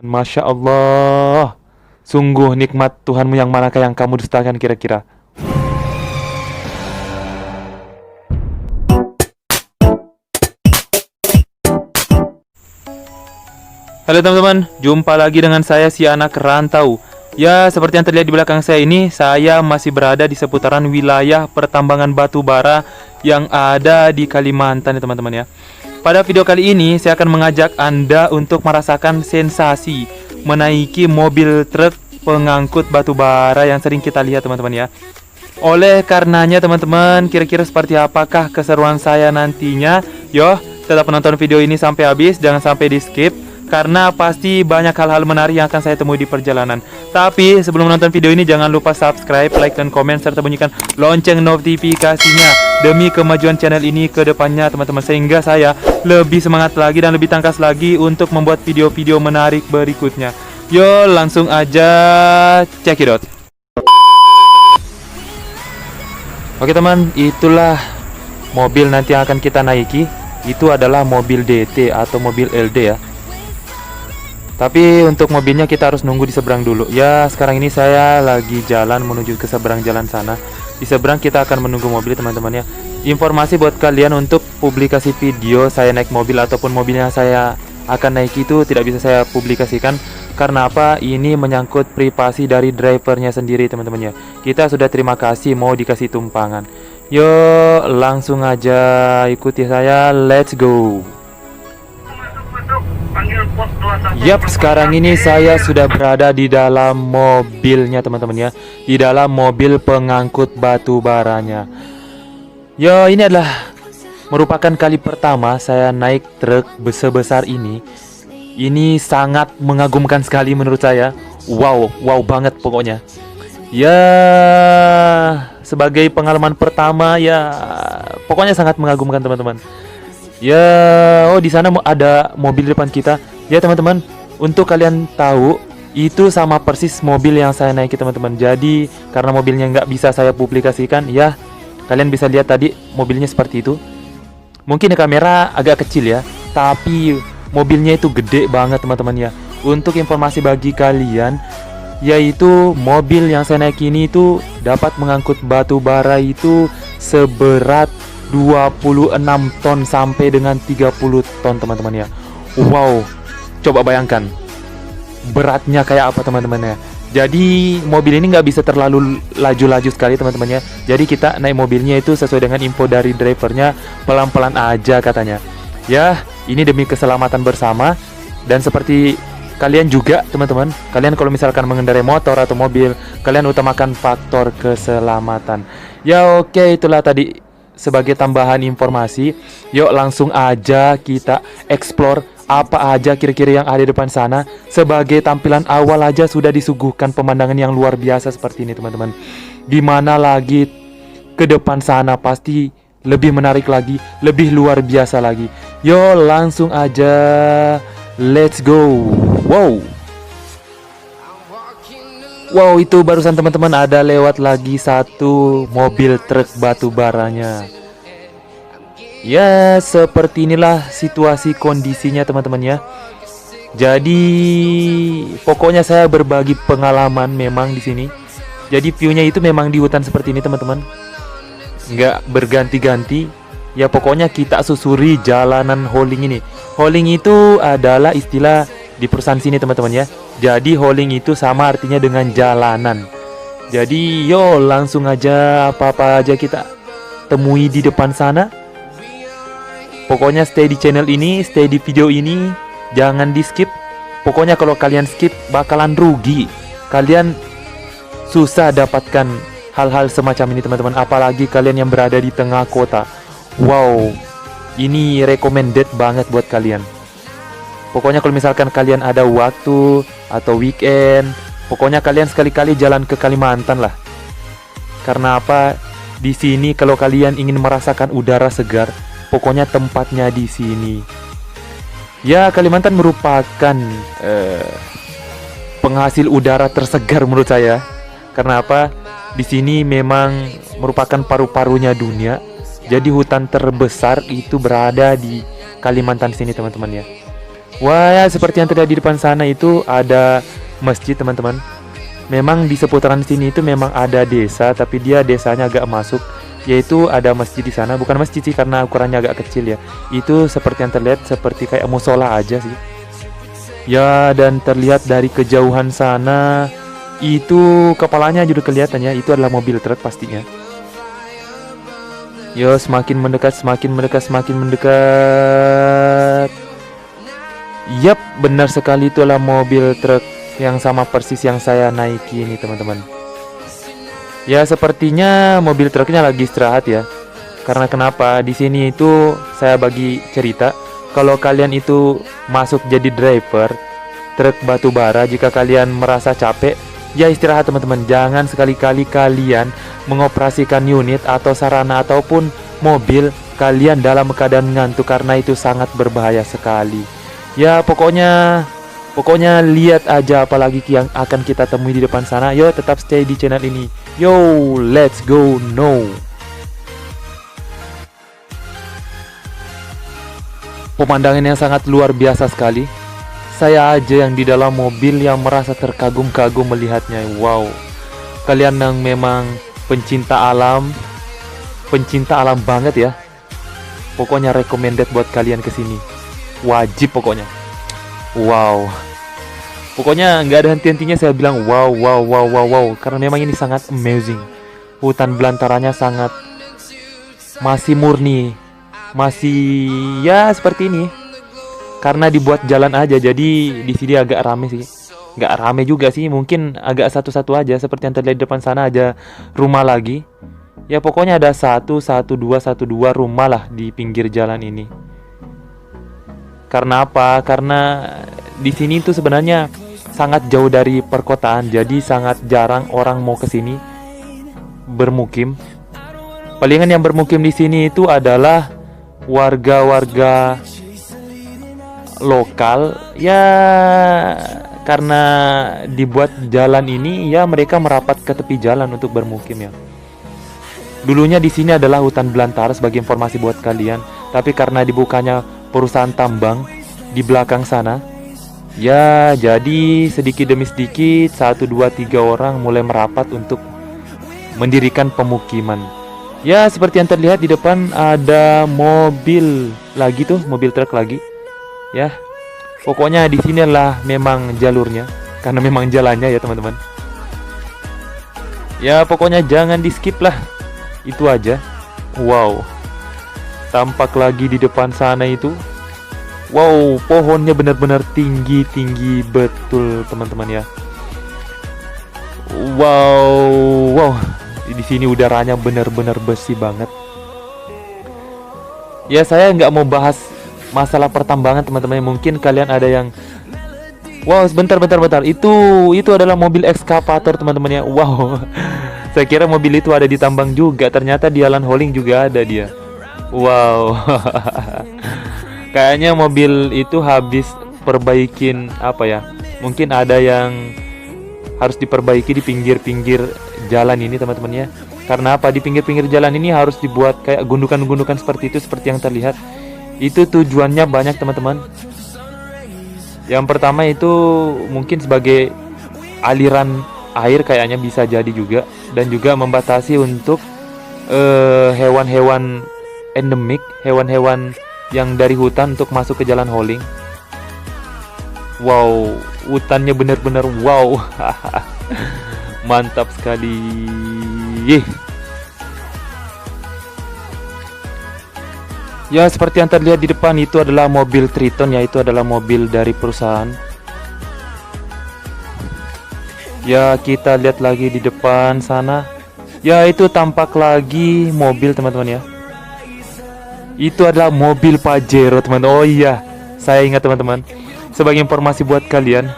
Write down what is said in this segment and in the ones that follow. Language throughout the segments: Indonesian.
Masya Allah, sungguh nikmat Tuhanmu yang manakah yang kamu dustakan kira-kira? Halo teman-teman, jumpa lagi dengan saya si anak rantau. Ya, seperti yang terlihat di belakang saya ini, saya masih berada di seputaran wilayah pertambangan batu bara yang ada di Kalimantan ya teman-teman ya. Pada video kali ini, saya akan mengajak Anda untuk merasakan sensasi menaiki mobil truk pengangkut batu bara yang sering kita lihat teman-teman ya. Oleh karenanya teman-teman, kira-kira seperti apakah keseruan saya nantinya? Yo, tetap menonton video ini sampai habis, jangan sampai di skip, karena pasti banyak hal-hal menarik yang akan saya temui di perjalanan. Tapi sebelum menonton video ini, jangan lupa subscribe, like, dan komen, serta bunyikan lonceng notifikasinya demi kemajuan channel ini ke depannya teman-teman, sehingga saya lebih semangat lagi dan lebih tangkas lagi untuk membuat video-video menarik berikutnya. Yo, langsung aja check it out. Oke teman, itulah mobil nanti yang akan kita naiki. Itu adalah mobil DT atau mobil LD ya. Tapi untuk mobilnya kita harus nunggu di seberang dulu. Ya, sekarang ini saya lagi jalan menuju ke seberang jalan sana. Di seberang kita akan menunggu mobil teman-teman ya. Informasi buat kalian untuk publikasi video saya naik mobil ataupun mobilnya saya akan naik itu tidak bisa saya publikasikan. Karena apa? Ini menyangkut privasi dari drivernya sendiri teman-teman ya. Kita sudah terima kasih mau dikasih tumpangan. Yo, langsung aja ikuti saya. Let's go. Yap, sekarang ini saya sudah berada di dalam mobilnya teman-teman ya. Di dalam mobil pengangkut batu baranya. Yo, ini adalah merupakan kali pertama saya naik truk besar ini. Ini sangat mengagumkan sekali menurut saya. Wow banget pokoknya. Ya, sebagai pengalaman pertama ya, pokoknya sangat mengagumkan teman-teman. Ya, oh di sana ada mobil depan kita. Ya teman-teman, untuk kalian tahu, itu sama persis mobil yang saya naiki teman-teman. Jadi karena mobilnya nggak bisa saya publikasikan, ya kalian bisa lihat tadi mobilnya seperti itu. Mungkin di kamera agak kecil ya, tapi mobilnya itu gede banget teman-teman ya. Untuk informasi bagi kalian, yaitu mobil yang saya naiki ini itu dapat mengangkut batu bara itu seberat 26 ton sampai dengan 30 ton teman-teman ya. Wow, coba bayangkan beratnya kayak apa teman-teman ya. Jadi mobil ini nggak bisa terlalu laju-laju sekali teman-teman ya. Jadi kita naik mobilnya itu sesuai dengan info dari drivernya, pelan-pelan aja katanya. Ya, ini demi keselamatan bersama. Dan seperti kalian juga teman-teman, kalian kalau misalkan mengendarai motor atau mobil, kalian utamakan faktor keselamatan. Ya oke, itulah tadi sebagai tambahan informasi. Yuk langsung aja kita explore apa aja kira-kira yang ada di depan sana. Sebagai tampilan awal aja sudah disuguhkan pemandangan yang luar biasa seperti ini teman-teman. Dimana lagi ke depan sana pasti lebih menarik lagi, lebih luar biasa lagi. Yuk langsung aja, let's go. Wow, itu barusan teman-teman ada lewat lagi satu mobil truk batu baranya. Ya, seperti inilah situasi kondisinya teman-teman ya. Jadi pokoknya saya berbagi pengalaman memang di sini. Jadi view-nya itu memang di hutan seperti ini teman-teman. Nggak berganti-ganti. Ya pokoknya kita susuri jalanan hauling ini. Hauling itu adalah istilah di perusahaan sini teman-teman ya. Jadi hauling itu sama artinya dengan jalanan. Jadi yo langsung aja apa-apa aja kita temui di depan sana. Pokoknya stay di channel ini, stay di video ini, jangan di skip. Pokoknya kalau kalian skip bakalan rugi. Kalian susah dapatkan hal-hal semacam ini teman-teman. Apalagi kalian yang berada di tengah kota. Wow, ini recommended banget buat kalian. Pokoknya kalau misalkan kalian ada waktu atau weekend, pokoknya kalian sekali-kali jalan ke Kalimantan lah. Karena apa? Di sini kalau kalian ingin merasakan udara segar, pokoknya tempatnya di sini. Ya, Kalimantan merupakan penghasil udara tersegar menurut saya. Karena apa? Di sini memang merupakan paru-parunya dunia. Jadi hutan terbesar itu berada di Kalimantan sini teman-teman ya. Wah, ya, seperti yang terlihat di depan sana itu ada masjid, teman-teman. Memang di seputaran sini itu memang ada desa, tapi dia desanya agak masuk, yaitu ada masjid di sana. Bukan masjid sih karena ukurannya agak kecil ya. Itu seperti yang terlihat seperti kayak musola aja sih. Ya, dan terlihat dari kejauhan sana itu kepalanya juga kelihatan ya. Itu adalah mobil truk pastinya. Yo, semakin mendekat, semakin mendekat, semakin mendekat. Yap, benar sekali, itulah mobil truk yang sama persis yang saya naiki ini, teman-teman. Ya, sepertinya mobil truknya lagi istirahat ya. Karena kenapa? Di sini itu saya bagi cerita, kalau kalian itu masuk jadi driver truk batu bara, jika kalian merasa capek, ya istirahat, teman-teman. Jangan sekali-kali kalian mengoperasikan unit atau sarana ataupun mobil kalian dalam keadaan ngantuk, karena itu sangat berbahaya sekali. Ya, pokoknya lihat aja apalagi yang akan kita temui di depan sana. Yo, tetap stay di channel ini. Yo, let's go now. Pemandangan yang sangat luar biasa sekali. Saya aja yang di dalam mobil yang merasa terkagum-kagum melihatnya. Wow. Kalian yang memang pencinta alam banget ya. Pokoknya recommended buat kalian kesini. Wajib pokoknya. Wow. Pokoknya nggak ada henti-hentinya saya bilang wow. Karena memang ini sangat amazing. Hutan belantaranya sangat masih murni. Masih ya seperti ini. Karena dibuat jalan aja, jadi di sini agak rame sih. Nggak rame juga sih, mungkin agak satu-satu aja. Seperti yang terlihat di depan sana aja rumah lagi. Ya pokoknya ada satu, dua rumah lah di pinggir jalan ini. Karena apa? Karena di sini tuh sebenarnya sangat jauh dari perkotaan, jadi sangat jarang orang mau ke sini bermukim. Palingan yang bermukim di sini itu adalah warga-warga lokal. Ya karena dibuat jalan ini, ya mereka merapat ke tepi jalan untuk bermukim ya. Dulunya di sini adalah hutan belantara sebagai informasi buat kalian, tapi karena dibukanya perusahaan tambang di belakang sana, ya jadi sedikit demi sedikit 1, 2, 3 orang mulai merapat untuk mendirikan pemukiman. Ya seperti yang terlihat di depan ada mobil lagi tuh, mobil truk lagi. Ya pokoknya di sinilah memang jalurnya, karena memang jalannya ya teman-teman. Ya pokoknya jangan di skip lah, itu aja. Wow, tampak lagi di depan sana itu. Wow, pohonnya benar-benar tinggi betul teman-teman ya. Wow, di sini udaranya benar-benar besi banget. Ya saya nggak mau bahas masalah pertambangan teman-teman. Mungkin kalian ada yang wow, bentar. Itu adalah mobil ekskavator teman-teman ya. Wow. Saya kira mobil itu ada di tambang juga, ternyata di Alan Hauling juga ada dia. Wow. Kayaknya mobil itu habis perbaikin apa ya? Mungkin ada yang harus diperbaiki di pinggir-pinggir jalan ini teman-teman ya. Karena apa? Di pinggir-pinggir jalan ini harus dibuat kayak gundukan-gundukan seperti itu, seperti yang terlihat. Itu tujuannya banyak teman-teman. Yang pertama itu mungkin sebagai aliran air, kayaknya bisa jadi juga, dan juga membatasi untuk hewan-hewan endemik, hewan-hewan yang dari hutan untuk masuk ke jalan Hauling. Wow, hutannya benar-benar wow. Mantap sekali. Ya seperti yang terlihat di depan itu adalah mobil Triton, yaitu adalah mobil dari perusahaan. Ya kita lihat lagi di depan sana. Ya itu tampak lagi mobil teman-teman ya. Itu adalah mobil Pajero teman. Oh iya, saya ingat teman-teman. Sebagai informasi buat kalian,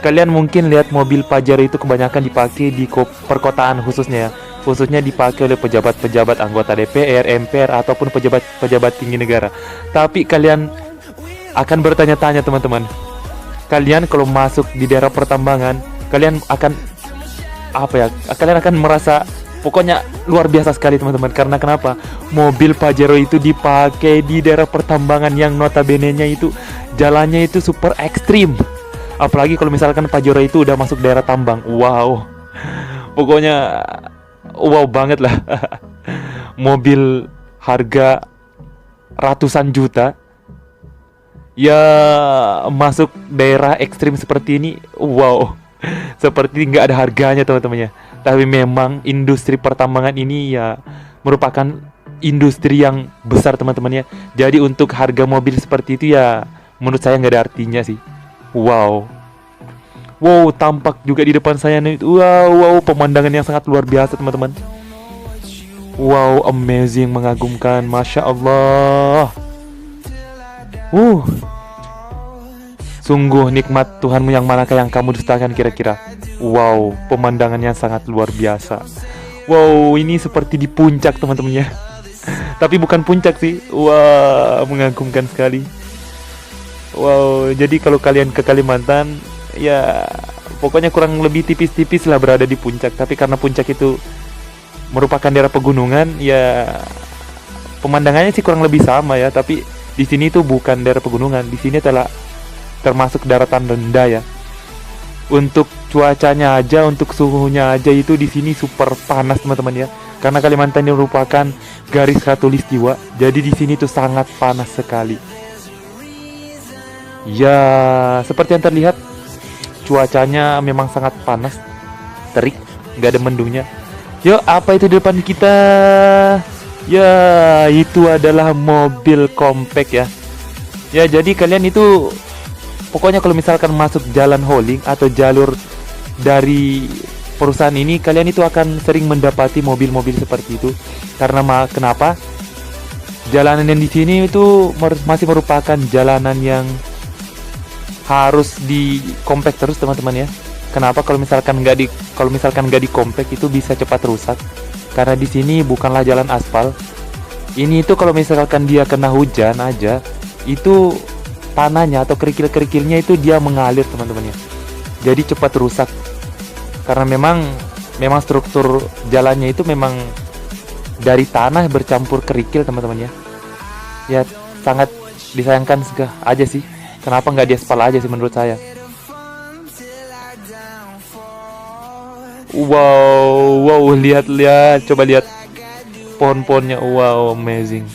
kalian mungkin lihat mobil Pajero itu kebanyakan dipakai di perkotaan khususnya ya. Khususnya dipakai oleh pejabat-pejabat anggota DPR, MPR ataupun pejabat-pejabat tinggi negara. Tapi kalian akan bertanya-tanya teman-teman. Kalian kalau masuk di daerah pertambangan, kalian akan apa ya? Kalian akan merasa Pokoknya luar biasa sekali teman-teman. Karena kenapa? Mobil Pajero itu dipakai di daerah pertambangan yang notabene-nya itu jalannya itu super ekstrim. Apalagi kalau misalkan Pajero itu udah masuk daerah tambang. Wow. Pokoknya wow banget lah. Mobil harga ratusan juta ya masuk daerah ekstrim seperti ini. Wow. Seperti nggak ada harganya teman-temannya. Tapi memang industri pertambangan ini ya merupakan industri yang besar teman-teman ya. Jadi untuk harga mobil seperti itu ya menurut saya nggak ada artinya sih. Wow. Wow, tampak juga di depan saya nih. Wow, pemandangan yang sangat luar biasa teman-teman. Wow, amazing, mengagumkan, Masya Allah. Sungguh nikmat Tuhanmu yang manakah yang kamu dustakan kira-kira. Wow, pemandangannya sangat luar biasa. Wow, ini seperti di puncak teman-teman ya. Tapi bukan puncak sih. Wah, mengagumkan sekali. Wow, jadi kalau kalian ke Kalimantan, ya pokoknya kurang lebih tipis-tipis lah berada di puncak. Tapi karena puncak itu merupakan daerah pegunungan, ya pemandangannya sih kurang lebih sama ya. Tapi di sini itu bukan daerah pegunungan. Di sini telah termasuk daratan rendah ya. Untuk cuacanya aja, untuk suhunya aja itu di sini super panas teman-teman ya. Karena Kalimantan ini merupakan garis khatulistiwa, jadi di sini tuh sangat panas sekali. Ya, seperti yang terlihat cuacanya memang sangat panas, terik, nggak ada mendungnya. Yo, apa itu di depan kita? Ya, itu adalah mobil compact ya. Ya, jadi kalian itu pokoknya kalau misalkan masuk jalan hauling atau jalur dari perusahaan ini, kalian itu akan sering mendapati mobil-mobil seperti itu. Karena kenapa? Jalanan yang di sini itu masih merupakan jalanan yang harus di compact terus teman-teman ya. Kenapa? Kalau misalkan nggak di compact itu bisa cepat rusak. Karena di sini bukanlah jalan aspal. Ini itu kalau misalkan dia kena hujan aja, itu tanahnya atau kerikil-kerikilnya itu dia mengalir teman-teman ya. Jadi cepat rusak. Karena memang struktur jalannya itu memang dari tanah bercampur kerikil teman-teman ya. Ya sangat disayangkan aja sih. Kenapa nggak diaspal aja sih menurut saya. Wow, lihat, coba lihat pohon-pohonnya. Wow, amazing.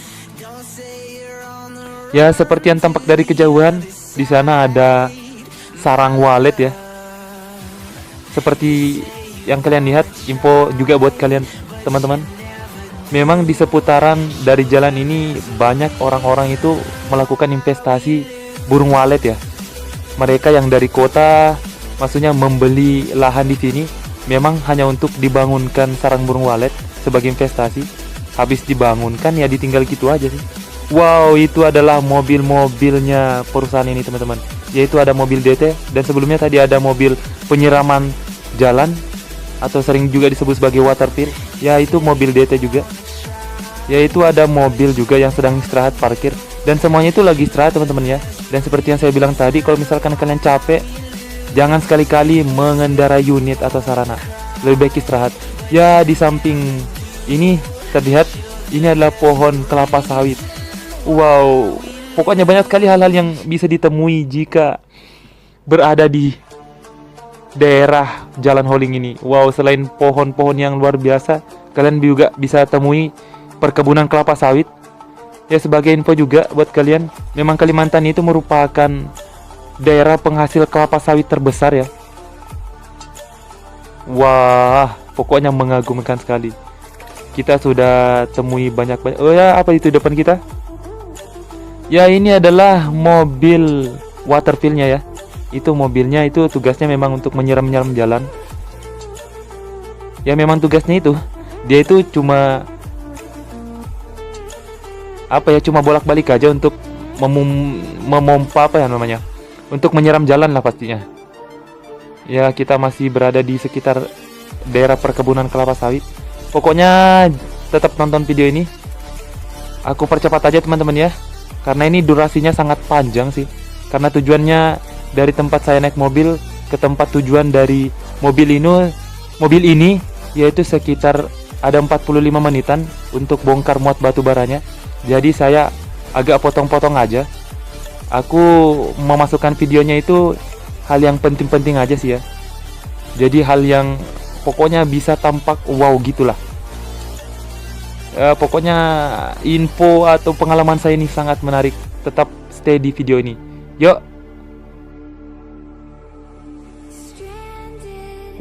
Ya, seperti yang tampak dari kejauhan, di sana ada sarang walet ya. Seperti yang kalian lihat, info juga buat kalian teman-teman. Memang di seputaran dari jalan ini banyak orang-orang itu melakukan investasi burung walet ya. Mereka yang dari kota, maksudnya membeli lahan di sini, memang hanya untuk dibangunkan sarang burung walet sebagai investasi. Habis dibangunkan ya ditinggal gitu aja sih. Wow, itu adalah mobil-mobilnya perusahaan ini teman-teman. Yaitu ada mobil DT dan sebelumnya tadi ada mobil penyiraman jalan atau sering juga disebut sebagai water fill. Ya itu mobil DT juga. Yaitu ada mobil juga yang sedang istirahat parkir. Dan semuanya itu lagi istirahat teman-teman ya. Dan seperti yang saya bilang tadi, kalau misalkan kalian capek, jangan sekali-kali mengendarai unit atau sarana. Lebih baik istirahat. Ya di samping ini terlihat ini adalah pohon kelapa sawit. Wow, pokoknya banyak sekali hal-hal yang bisa ditemui jika berada di daerah jalan hauling ini. Wow, selain pohon-pohon yang luar biasa, kalian juga bisa temui perkebunan kelapa sawit. Ya sebagai info juga buat kalian, memang Kalimantan itu merupakan daerah penghasil kelapa sawit terbesar ya. Wah, pokoknya mengagumkan sekali. Kita sudah temui banyak-banyak. Oh ya, apa itu depan kita? Ya ini adalah mobil water fill-nya ya. Itu mobilnya itu tugasnya memang untuk menyiram-nyiram jalan. Ya memang tugasnya itu. Dia itu cuma cuma bolak-balik aja untuk memompa untuk menyiram jalan lah pastinya. Ya kita masih berada di sekitar daerah perkebunan kelapa sawit. Pokoknya tetap nonton video ini. Aku percepat aja teman-teman ya. Karena ini durasinya sangat panjang sih. Karena tujuannya dari tempat saya naik mobil ke tempat tujuan dari mobil ini yaitu sekitar ada 45 menitan untuk bongkar muat batu baranya. Jadi saya agak potong-potong aja. Aku memasukkan videonya itu hal yang penting-penting aja sih ya. Jadi hal yang pokoknya bisa tampak wow gitulah. Pokoknya info atau pengalaman saya ini sangat menarik. Tetap stay di video ini. Yuk.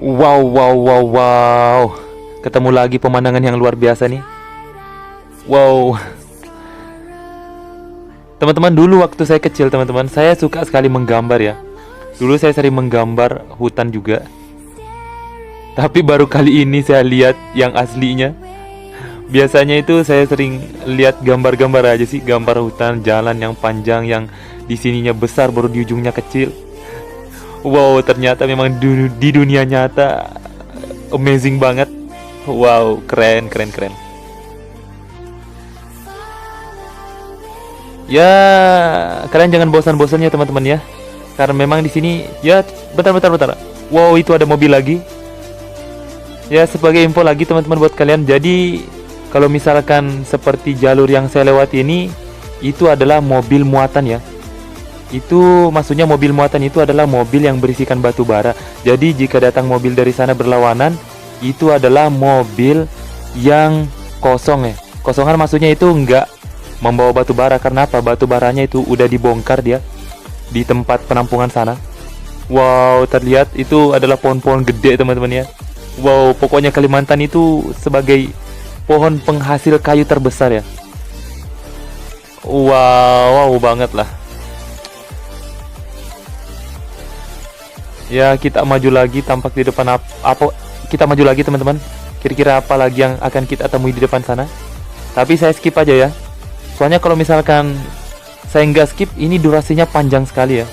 Wow. Ketemu lagi pemandangan yang luar biasa nih. Wow. Teman-teman, dulu waktu saya kecil teman-teman, saya suka sekali menggambar ya. Dulu saya sering menggambar hutan juga. Tapi baru kali ini saya lihat yang aslinya. Biasanya itu saya sering lihat gambar-gambar aja sih, gambar hutan, jalan yang panjang, yang di sininya besar baru di ujungnya kecil. Wow, ternyata memang di dunia nyata amazing banget. Wow, keren. Ya, kalian jangan bosan-bosannya teman-teman ya. Karena memang di sini ya, bentar. Wow, itu ada mobil lagi. Ya, sebagai info lagi teman-teman buat kalian. Jadi, kalau misalkan seperti jalur yang saya lewati ini, itu adalah mobil muatan ya. Itu maksudnya mobil muatan itu adalah mobil yang berisikan batu bara. Jadi jika datang mobil dari sana berlawanan, itu adalah mobil yang kosong ya. Kosongan maksudnya itu enggak membawa batu bara. Karena apa? Batu baranya itu udah dibongkar dia di tempat penampungan sana. Wow, terlihat itu adalah pohon-pohon gede teman-teman ya. Wow, pokoknya Kalimantan itu sebagai pohon penghasil kayu terbesar ya. Wow banget lah. Ya, kita maju lagi, tampak di depan apa kita maju lagi teman-teman. Kira-kira apa lagi yang akan kita temui di depan sana? Tapi saya skip aja ya. Soalnya kalau misalkan saya nggak skip, ini durasinya panjang sekali ya.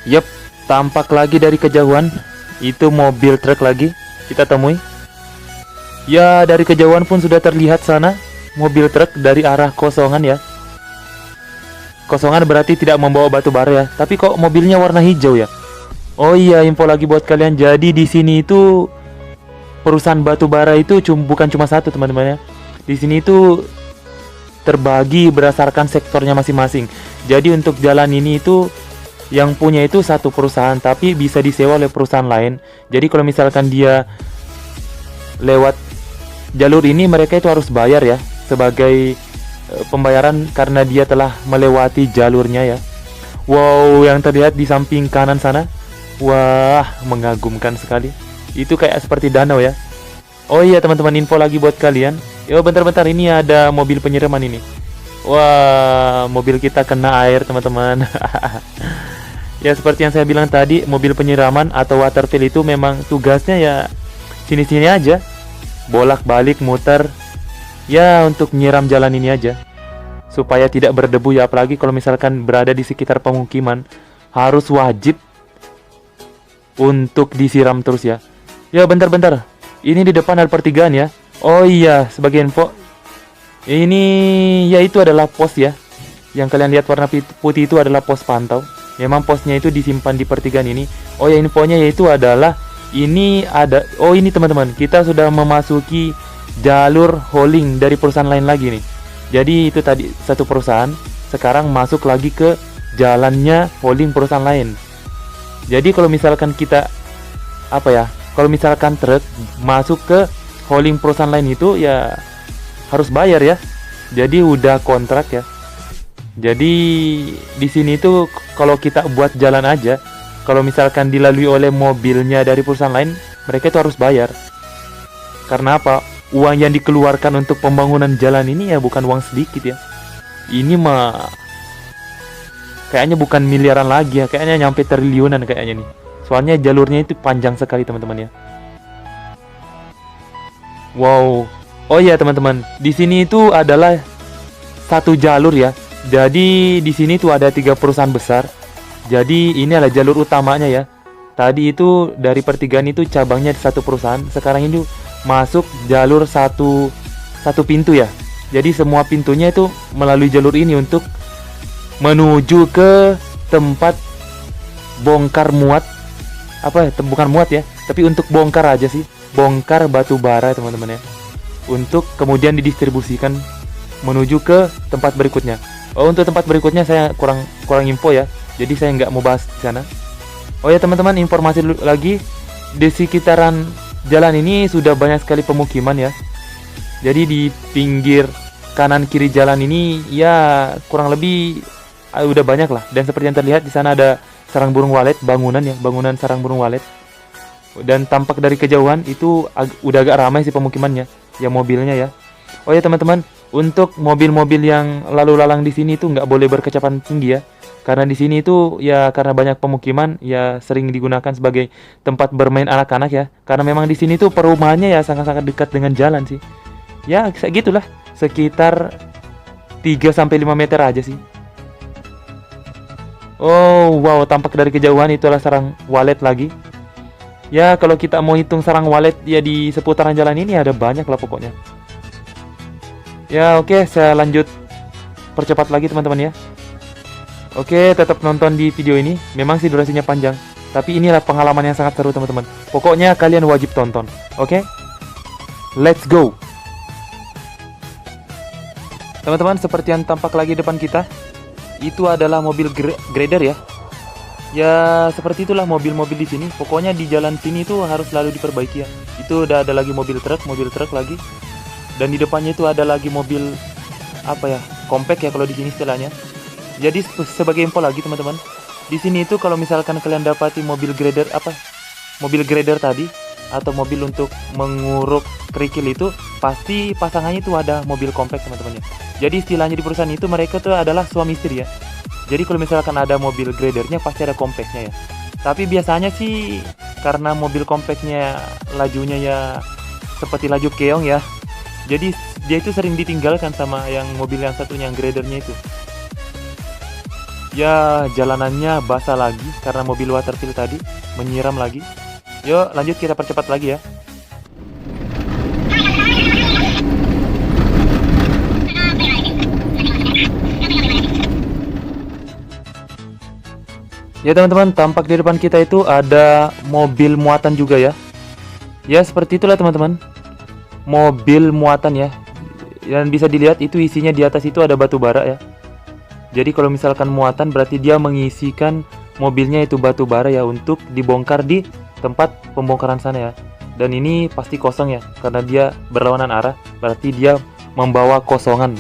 Yep, tampak lagi dari kejauhan. Itu mobil truk lagi kita temui. Ya, dari kejauhan pun sudah terlihat sana mobil truk dari arah kosongan ya. Kosongan berarti tidak membawa batu bara ya. Tapi kok mobilnya warna hijau ya? Oh iya, info lagi buat kalian. Jadi di sini itu perusahaan batu bara itu bukan cuma satu teman-teman ya. Di sini itu terbagi berdasarkan sektornya masing-masing. Jadi untuk jalan ini itu yang punya itu satu perusahaan, tapi bisa disewa oleh perusahaan lain. Jadi kalau misalkan dia lewat jalur ini, mereka itu harus bayar ya, sebagai pembayaran karena dia telah melewati jalurnya ya. Wow, yang terlihat di samping kanan sana, wah, mengagumkan sekali. Itu kayak seperti danau ya. Oh iya teman-teman, info lagi buat kalian. Yo, bentar, ini ada mobil penyiraman ini. Wah, mobil kita kena air teman-teman. Ya, seperti yang saya bilang tadi, mobil penyiraman atau water fill itu memang tugasnya ya sini-sini aja, bolak-balik muter ya, untuk nyiram jalan ini aja supaya tidak berdebu ya. Apalagi kalau misalkan berada di sekitar pemukiman, harus wajib untuk disiram terus ya. Ya, bentar, ini di depan ada pertigaan ya. Oh iya, sebagai info, ini ya itu adalah pos ya. Yang kalian lihat warna putih itu adalah pos pantau. Memang posnya itu disimpan di pertigaan ini. Oh ya, infonya yaitu adalah ini ada. Oh ini teman-teman, kita sudah memasuki jalur hauling dari perusahaan lain lagi nih. Jadi itu tadi satu perusahaan, sekarang masuk lagi ke jalannya hauling perusahaan lain. Jadi kalau misalkan kita kalau misalkan truk masuk ke hauling perusahaan lain itu ya harus bayar ya. Jadi udah kontrak ya. Jadi di sini tuh kalau kita buat jalan aja, kalau misalkan dilalui oleh mobilnya dari perusahaan lain, mereka itu harus bayar. Karena apa? Uang yang dikeluarkan untuk pembangunan jalan ini ya bukan uang sedikit ya. Ini mah kayaknya bukan miliaran lagi ya, kayaknya nyampe triliunan kayaknya nih. Soalnya jalurnya itu panjang sekali teman-teman ya. Wow. Oh iya teman-teman, di sini itu adalah satu jalur ya. Jadi di sini tuh ada 3 perusahaan besar. Jadi ini adalah jalur utamanya ya. Tadi itu dari pertigaan itu cabangnya di satu perusahaan. Sekarang ini masuk jalur satu pintu ya. Jadi semua pintunya itu melalui jalur ini untuk menuju ke tempat bongkar muat. Apa ya? Bukan muat ya, tapi untuk bongkar aja sih. Bongkar batu bara teman-teman ya. Untuk kemudian didistribusikan menuju ke tempat berikutnya. Oh, untuk tempat berikutnya saya kurang info ya. Jadi saya nggak mau bahas di sana. Oh ya teman-teman, informasi lagi, di sekitaran jalan ini sudah banyak sekali pemukiman ya. Jadi di pinggir kanan kiri jalan ini ya kurang lebih udah banyak lah. Dan seperti yang terlihat di sana ada sarang burung walet, bangunan ya, bangunan sarang burung walet. Dan tampak dari kejauhan itu udah agak ramai sih pemukimannya, ya mobilnya ya. Oh ya teman-teman, untuk mobil-mobil yang lalu lalang di sini itu nggak boleh berkecepatan tinggi ya. Karena di sini itu ya karena banyak pemukiman ya sering digunakan sebagai tempat bermain anak-anak ya. Karena memang di sini tuh perumahannya ya sangat-sangat dekat dengan jalan sih. Ya segitulah, sekitar 3 sampai 5 meter aja sih. Oh wow, tampak dari kejauhan itulah sarang walet lagi. Ya kalau kita mau hitung sarang walet ya di seputaran jalan ini ada banyak lah pokoknya. Ya oke, saya lanjut percepat lagi teman-teman ya. Oke, tetap nonton di video ini. Memang sih durasinya panjang, tapi inilah pengalaman yang sangat seru teman-teman. Pokoknya kalian wajib tonton. Oke? Let's go. Teman-teman, seperti yang tampak lagi depan kita, itu adalah mobil grader ya. Ya seperti itulah mobil-mobil di sini. Pokoknya di jalan sini itu harus selalu diperbaiki ya. Itu udah ada lagi mobil truk lagi. Dan di depannya itu ada lagi mobil apa ya? Compact ya kalau di sini istilahnya. Jadi sebagai info lagi teman-teman, di sini itu kalau misalkan kalian dapati mobil grader tadi atau mobil untuk menguruk kerikil itu, pasti pasangannya itu ada mobil compact teman-teman ya. Jadi istilahnya di perusahaan itu mereka tuh adalah suami istri ya. Jadi kalau misalkan ada mobil gradernya pasti ada compactnya ya. Tapi biasanya sih karena mobil compactnya lajunya ya seperti laju keong ya. Jadi dia itu sering ditinggalkan sama yang mobil yang satunya, yang gradernya itu. Ya jalanannya basah lagi karena mobil waterfill tadi menyiram lagi. Yuk lanjut, kita percepat lagi ya. Ya teman-teman, tampak di depan kita itu ada mobil muatan juga ya. Ya seperti itulah teman-teman, mobil muatan ya. Dan bisa dilihat itu isinya di atas itu ada batu bara ya. Jadi kalau misalkan muatan berarti dia mengisikan mobilnya itu batu bara ya untuk dibongkar di tempat pembongkaran sana ya. Dan ini pasti kosong ya, karena dia berlawanan arah, berarti dia membawa kosongan.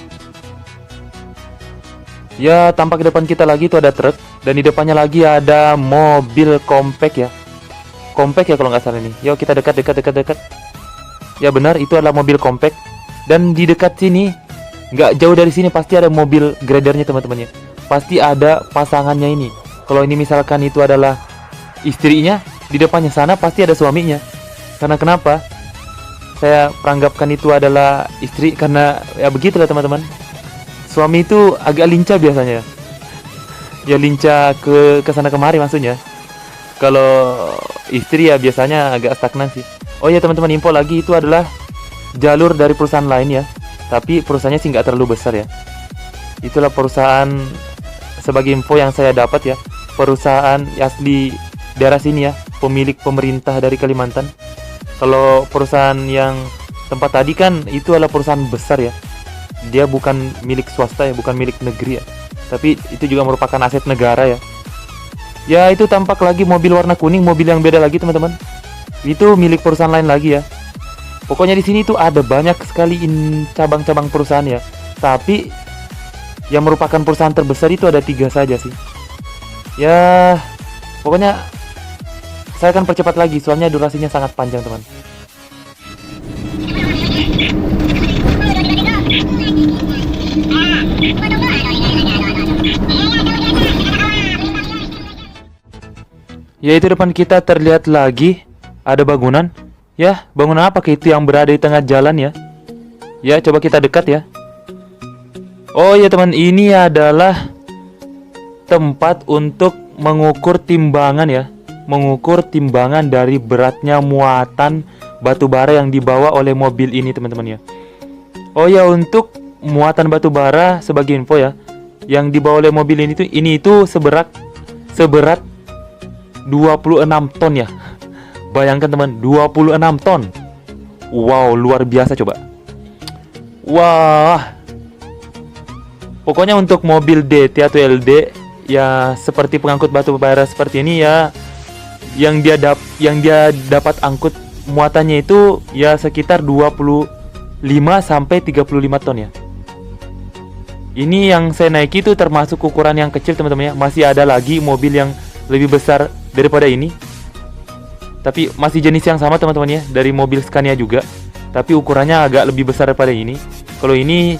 Ya tampak di depan kita lagi itu ada truk, dan di depannya lagi ada mobil compact ya. Compact ya kalau nggak salah ini. Yuk kita dekat. Ya benar, itu adalah mobil compact. Dan di dekat sini, nggak jauh dari sini pasti ada mobil gradernya teman-teman ya. Pasti ada pasangannya ini. Kalau ini misalkan itu adalah istrinya, di depannya sana pasti ada suaminya. Karena kenapa? Saya peranggapkan itu adalah istri karena ya begitulah teman-teman. Suami itu agak lincah biasanya. Ya lincah ke sana kemari maksudnya. Kalau istri ya biasanya agak stagnan sih. Oh ya teman-teman, info lagi itu adalah jalur dari perusahaan lain ya. Tapi perusahaannya sih nggak terlalu besar ya. Itulah perusahaan, sebagai info yang saya dapat ya, perusahaan asli daerah sini ya, pemilik pemerintah dari Kalimantan. Kalau perusahaan yang tempat tadi kan itu adalah perusahaan besar ya. Dia bukan milik swasta ya, bukan milik negeri ya. Tapi itu juga merupakan aset negara ya. Ya itu tampak lagi mobil warna kuning, mobil yang beda lagi teman-teman. Itu milik perusahaan lain lagi ya. Pokoknya di sini tuh ada banyak sekali cabang-cabang perusahaan ya. Tapi yang merupakan perusahaan terbesar itu ada 3 saja sih. Ya pokoknya saya akan percepat lagi soalnya durasinya sangat panjang teman. Yaitu depan kita terlihat lagi ada bangunan. Ya, bangunan apa itu yang berada di tengah jalan ya? Ya, coba kita dekat ya. Oh ya teman, ini adalah tempat untuk mengukur timbangan ya. Mengukur timbangan dari beratnya muatan batu bara yang dibawa oleh mobil ini teman-teman ya. Oh ya, untuk muatan batu bara sebagai info ya, yang dibawa oleh mobil ini itu seberat 26 ton ya. Bayangkan teman, 26 ton. Wow, luar biasa coba. Wah. Pokoknya untuk mobil DT atau LD ya seperti pengangkut batu bara seperti ini ya, yang dia dapat angkut muatannya itu ya sekitar 25 sampai 35 ton ya. Ini yang saya naiki itu termasuk ukuran yang kecil teman-teman ya. Masih ada lagi mobil yang lebih besar daripada ini. Tapi masih jenis yang sama teman-teman ya, dari mobil Scania juga. Tapi ukurannya agak lebih besar daripada ini. Kalau ini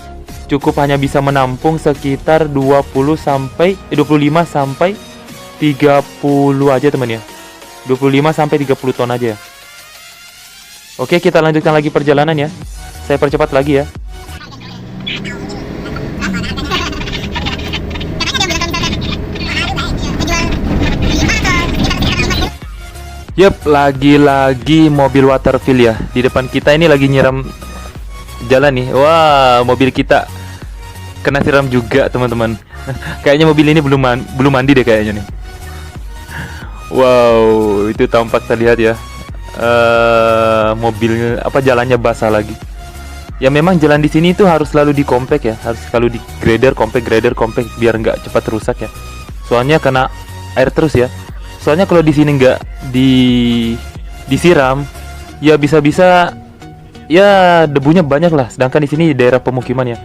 cukup hanya bisa menampung sekitar 25 sampai 30 aja teman ya. 25 sampai 30 ton aja ya. Oke, kita lanjutkan lagi perjalanan ya. Saya percepat lagi ya. Yep, lagi-lagi mobil Waterfill ya. Di depan kita ini lagi nyiram jalan nih. Wah, mobil kita kena siram juga teman-teman. Kayaknya mobil ini belum mandi deh kayaknya nih. Wow, itu tampak terlihat ya. Mobil jalannya basah lagi. Ya memang jalan di sini itu harus selalu dikompek ya, harus selalu di grader kompek biar nggak cepat rusak ya. Soalnya kena air terus ya. Soalnya kalau di sini nggak disiram, ya bisa-bisa ya debunya banyak lah. Sedangkan di sini daerah pemukiman ya.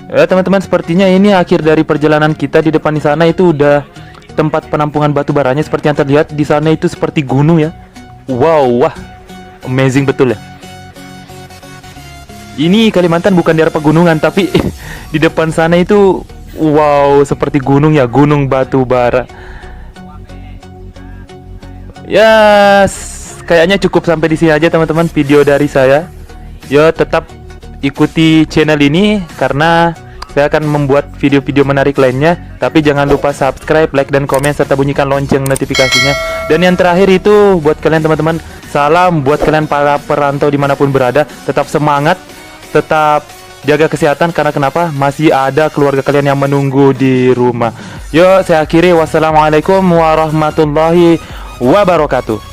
Ya teman-teman, sepertinya ini akhir dari perjalanan kita. Di depan di sana itu udah tempat penampungan batu baranya seperti yang terlihat. Di sana itu seperti gunung ya. Wow, wah, amazing betul ya. Ini Kalimantan bukan daerah pegunungan, tapi di depan sana itu wow, seperti gunung ya, gunung batu bara. Ya, kayaknya cukup sampai di sini aja teman-teman video dari saya. Yo, tetap ikuti channel ini karena saya akan membuat video-video menarik lainnya. Tapi jangan lupa subscribe, like, dan komen serta bunyikan lonceng notifikasinya. Dan yang terakhir itu buat kalian teman-teman, salam buat kalian para perantau dimanapun berada. Tetap semangat, tetap jaga kesehatan karena kenapa? Masih ada keluarga kalian yang menunggu di rumah. Yo, saya akhiri. Wassalamualaikum warahmatullahi wabarakatuh.